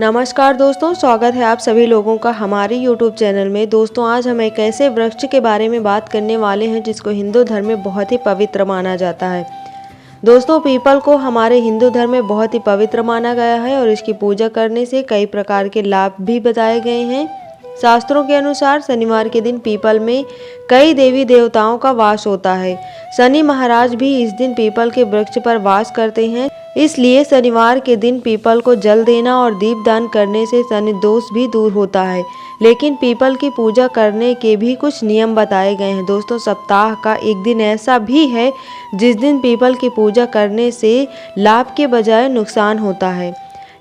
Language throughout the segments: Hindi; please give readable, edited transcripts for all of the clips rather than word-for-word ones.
नमस्कार दोस्तों, स्वागत है आप सभी लोगों का हमारे YouTube चैनल में। दोस्तों, आज हम एक ऐसे वृक्ष के बारे में बात करने वाले हैं जिसको हिंदू धर्म में बहुत ही पवित्र माना जाता है। दोस्तों, पीपल को हमारे हिंदू धर्म में बहुत ही पवित्र माना गया है और इसकी पूजा करने से कई प्रकार के लाभ भी बताए गए हैं। शास्त्रों के अनुसार शनिवार के दिन पीपल में कई देवी देवताओं का वास होता है। शनि महाराज भी इस दिन पीपल के वृक्ष पर वास करते हैं, इसलिए शनिवार के दिन पीपल को जल देना और दीपदान करने से शनि दोष भी दूर होता है। लेकिन पीपल की पूजा करने के भी कुछ नियम बताए गए हैं। दोस्तों, सप्ताह का एक दिन ऐसा भी है जिस दिन पीपल की पूजा करने से लाभ के बजाय नुकसान होता है।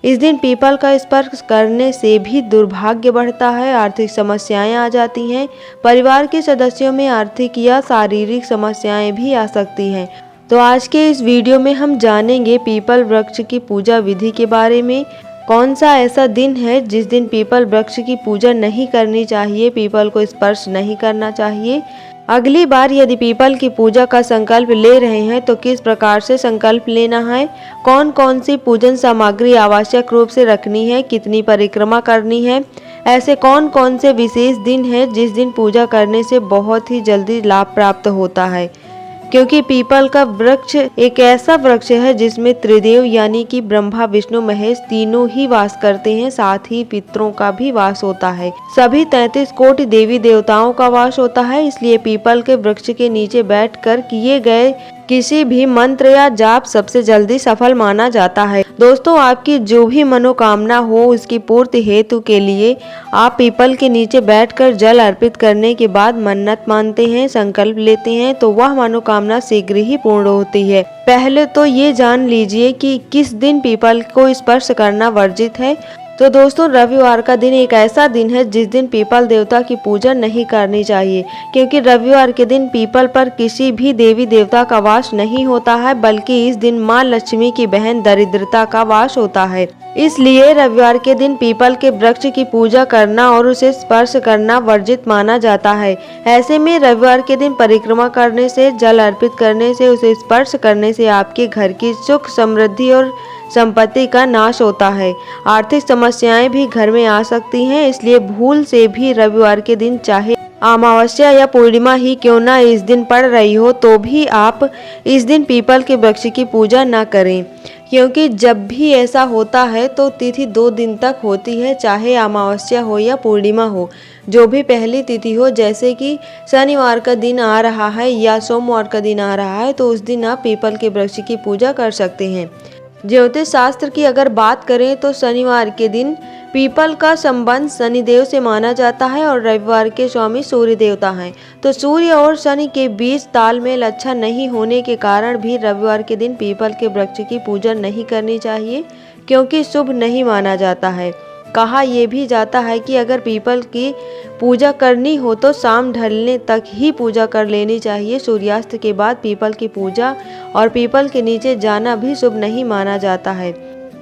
इस दिन पीपल का स्पर्श करने से भी दुर्भाग्य बढ़ता है, आर्थिक समस्याएं आ जाती हैं, परिवार के सदस्यों में आर्थिक या शारीरिक समस्याएं भी आ सकती हैं। तो आज के इस वीडियो में हम जानेंगे पीपल वृक्ष की पूजा विधि के बारे में। कौन सा ऐसा दिन है जिस दिन पीपल वृक्ष की पूजा नहीं करनी चाहिए, पीपल को स्पर्श नहीं करना चाहिए। अगली बार यदि पीपल की पूजा का संकल्प ले रहे हैं तो किस प्रकार से संकल्प लेना है, कौन कौन सी पूजन सामग्री आवश्यक रूप से रखनी है, कितनी परिक्रमा करनी है, ऐसे कौन कौन से विशेष दिन है जिस दिन पूजा करने से बहुत ही जल्दी लाभ प्राप्त होता है। क्योंकि पीपल का वृक्ष एक ऐसा वृक्ष है जिसमें त्रिदेव यानी कि ब्रह्मा विष्णु महेश तीनों ही वास करते हैं, साथ ही पितरों का भी वास होता है। सभी 33 कोटि देवी देवताओं का वास होता है, इसलिए पीपल के वृक्ष के नीचे बैठकर किए गए किसी भी मंत्र या जाप सबसे जल्दी सफल माना जाता है। दोस्तों, आपकी जो भी मनोकामना हो उसकी पूर्ति हेतु के लिए आप पीपल के नीचे बैठकर जल अर्पित करने के बाद मन्नत मानते हैं, संकल्प लेते हैं तो वह मनोकामना शीघ्र ही पूर्ण होती है। पहले तो ये जान लीजिए कि किस दिन पीपल को स्पर्श करना वर्जित है। तो दोस्तों, रविवार का दिन एक ऐसा दिन है जिस दिन पीपल देवता की पूजा नहीं करनी चाहिए, क्योंकि रविवार के दिन पीपल पर किसी भी देवी देवता का वास नहीं होता है, बल्कि इस दिन माँ लक्ष्मी की बहन दरिद्रता का वास होता है। इसलिए रविवार के दिन पीपल के वृक्ष की पूजा करना और उसे स्पर्श करना वर्जित माना जाता है। ऐसे में रविवार के दिन परिक्रमा करने से, जल अर्पित करने से, उसे स्पर्श करने से आपके घर की सुख समृद्धि और संपत्ति का नाश होता है। आर्थिक समस्याएं भी घर में आ सकती हैं, इसलिए भूल से भी रविवार के दिन, चाहे अमावस्या या पूर्णिमा ही क्यों ना इस दिन पड़ रही हो, तो भी आप इस दिन पीपल के वृक्ष की पूजा न करें। क्योंकि जब भी ऐसा होता है तो तिथि 2 दिन तक होती है, चाहे अमावस्या हो या पूर्णिमा हो। जो भी पहली तिथि हो, जैसे कि शनिवार का दिन आ रहा है या सोमवार का दिन आ रहा है, तो उस दिन आप पीपल के वृक्ष की पूजा कर सकते हैं। ज्योतिष शास्त्र की अगर बात करें तो शनिवार के दिन पीपल का संबंध शनिदेव से माना जाता है और रविवार के स्वामी सूर्य देवता हैं। तो सूर्य और शनि के बीच तालमेल अच्छा नहीं होने के कारण भी रविवार के दिन पीपल के वृक्ष की पूजा नहीं करनी चाहिए, क्योंकि शुभ नहीं माना जाता है। कहा यह भी जाता है कि अगर पीपल की पूजा करनी हो तो शाम ढलने तक ही पूजा कर लेनी चाहिए। सूर्यास्त के बाद पीपल की पूजा और पीपल के नीचे जाना भी शुभ नहीं माना जाता है।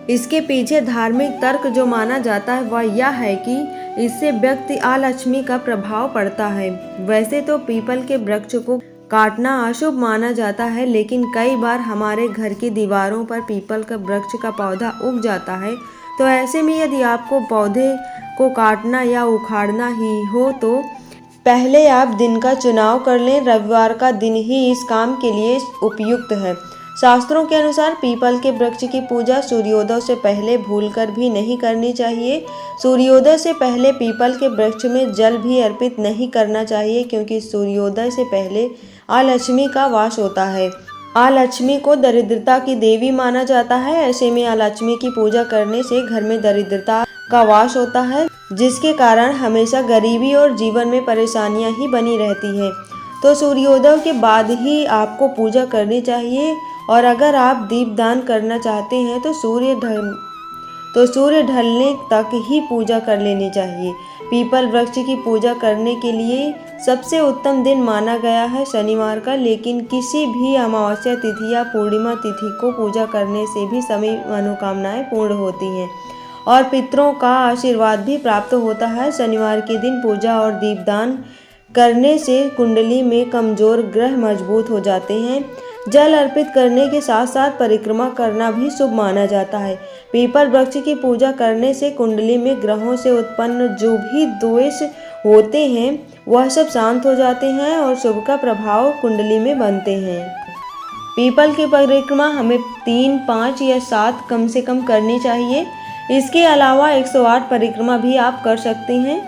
इसके पीछे धार्मिक तर्क जो माना जाता है वह यह है कि इससे व्यक्ति अलक्ष्मी का प्रभाव पड़ता है। वैसे तो पीपल के वृक्ष को काटना अशुभ माना जाता है, लेकिन कई बार हमारे घर की दीवारों पर पीपल का वृक्ष का पौधा उग जाता है। तो ऐसे में यदि आपको पौधे को काटना या उखाड़ना ही हो तो पहले आप दिन का चुनाव कर लें। रविवार का दिन ही इस काम के लिए उपयुक्त है। शास्त्रों के अनुसार पीपल के वृक्ष की पूजा सूर्योदय से पहले भूलकर भी नहीं करनी चाहिए। सूर्योदय से पहले पीपल के वृक्ष में जल भी अर्पित नहीं करना चाहिए, क्योंकि सूर्योदय से पहले अलक्ष्मी का वास होता है। अलक्ष्मी को दरिद्रता की देवी माना जाता है। ऐसे में अलक्ष्मी की पूजा करने से घर में दरिद्रता का वास होता है, जिसके कारण हमेशा गरीबी और जीवन में परेशानियां ही बनी रहती हैं। तो सूर्योदय के बाद ही आपको पूजा करनी चाहिए, और अगर आप दीपदान करना चाहते हैं तो सूर्य ढलने तक ही पूजा कर लेनी चाहिए। पीपल वृक्ष की पूजा करने के लिए सबसे उत्तम दिन माना गया है शनिवार का, लेकिन किसी भी अमावस्या तिथि या पूर्णिमा तिथि को पूजा करने से भी सभी मनोकामनाएं पूर्ण होती हैं और पितरों का आशीर्वाद भी प्राप्त होता है। शनिवार के दिन पूजा और दीपदान करने से कुंडली में कमजोर ग्रह मजबूत हो जाते हैं। जल अर्पित करने के साथ साथ परिक्रमा करना भी शुभ माना जाता है। पीपल वृक्ष की पूजा करने से कुंडली में ग्रहों से उत्पन्न जो भी दोष होते हैं वह सब शांत हो जाते हैं और शुभ का प्रभाव कुंडली में बनते हैं। पीपल की परिक्रमा हमें 3, 5 या 7 कम से कम करनी चाहिए। इसके अलावा 108 परिक्रमा भी आप कर सकते हैं।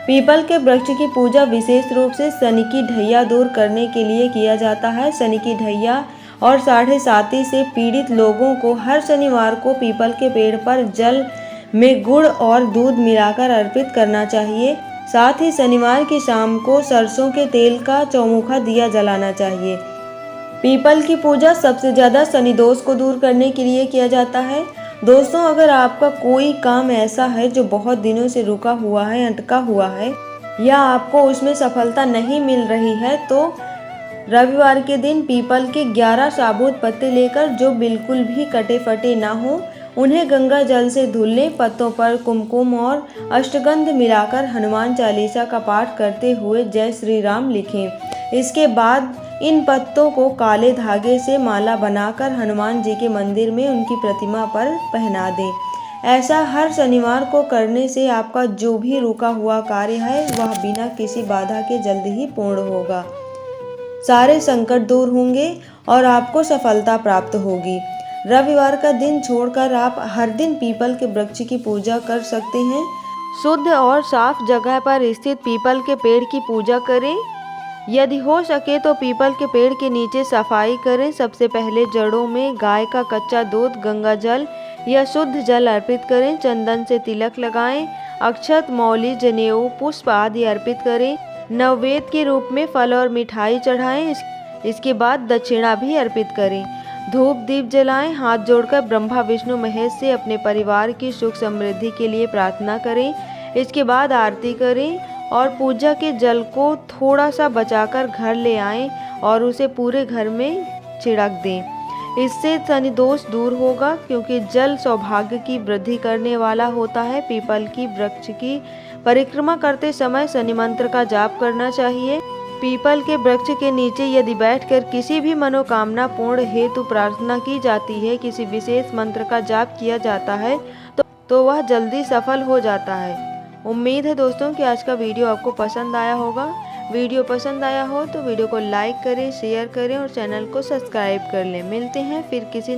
पीपल के वृक्ष की पूजा विशेष रूप से शनि की ढैया दूर करने के लिए किया जाता है। शनि की ढैया और 7.5 से पीड़ित लोगों को हर शनिवार को पीपल के पेड़ पर जल में गुड़ और दूध मिलाकर अर्पित करना चाहिए। साथ ही शनिवार की शाम को सरसों के तेल का चौमुखा दिया जलाना चाहिए। पीपल की पूजा सबसे ज़्यादा शनि दोष को दूर करने के लिए किया जाता है। दोस्तों, अगर आपका कोई काम ऐसा है जो बहुत दिनों से रुका हुआ है, अटका हुआ है या आपको उसमें सफलता नहीं मिल रही है तो रविवार के दिन पीपल के 11 साबुत पत्ते लेकर जो बिल्कुल भी कटे फटे ना हो उन्हें गंगा जल से धुल लें। पत्तों पर कुमकुम और अष्टगंध मिलाकर हनुमान चालीसा का पाठ करते हुए जय श्री राम लिखें। इसके बाद इन पत्तों को काले धागे से माला बनाकर हनुमान जी के मंदिर में उनकी प्रतिमा पर पहना दें। ऐसा हर शनिवार को करने से आपका जो भी रुका हुआ कार्य है वह बिना किसी बाधा के जल्द ही पूर्ण होगा। सारे संकट दूर होंगे और आपको सफलता प्राप्त होगी। रविवार का दिन छोड़कर आप हर दिन पीपल के वृक्ष की पूजा कर सकते हैं। शुद्ध और साफ जगह पर स्थित पीपल के पेड़ की पूजा करें। यदि हो सके तो पीपल के पेड़ के नीचे सफाई करें। सबसे पहले जड़ों में गाय का कच्चा दूध, गंगा जल या शुद्ध जल अर्पित करें। चंदन से तिलक लगाएं। अक्षत, मौली, जनेऊ, पुष्प आदि अर्पित करें। नैवेद्य के रूप में फल और मिठाई चढ़ाएं। इसके बाद दक्षिणा भी अर्पित करें। धूप दीप जलाएं। हाथ जोड़कर ब्रह्मा विष्णु महेश से अपने परिवार की सुख समृद्धि के लिए प्रार्थना करें। इसके बाद आरती करें और पूजा के जल को थोड़ा सा बचाकर घर ले आएं और उसे पूरे घर में छिड़क दें। इससे शनि दोष दूर होगा क्योंकि जल सौभाग्य की वृद्धि करने वाला होता है। पीपल की वृक्ष की परिक्रमा करते समय शनि मंत्र का जाप करना चाहिए। पीपल के वृक्ष के नीचे यदि बैठकर किसी भी मनोकामना पूर्ण हेतु प्रार्थना की जाती है, किसी विशेष मंत्र का जाप किया जाता है तो वह जल्दी सफल हो जाता है। उम्मीद है दोस्तों कि आज का वीडियो आपको पसंद आया होगा। वीडियो पसंद आया हो तो वीडियो को लाइक करें, शेयर करें और चैनल को सब्सक्राइब कर लें। मिलते हैं फिर किसी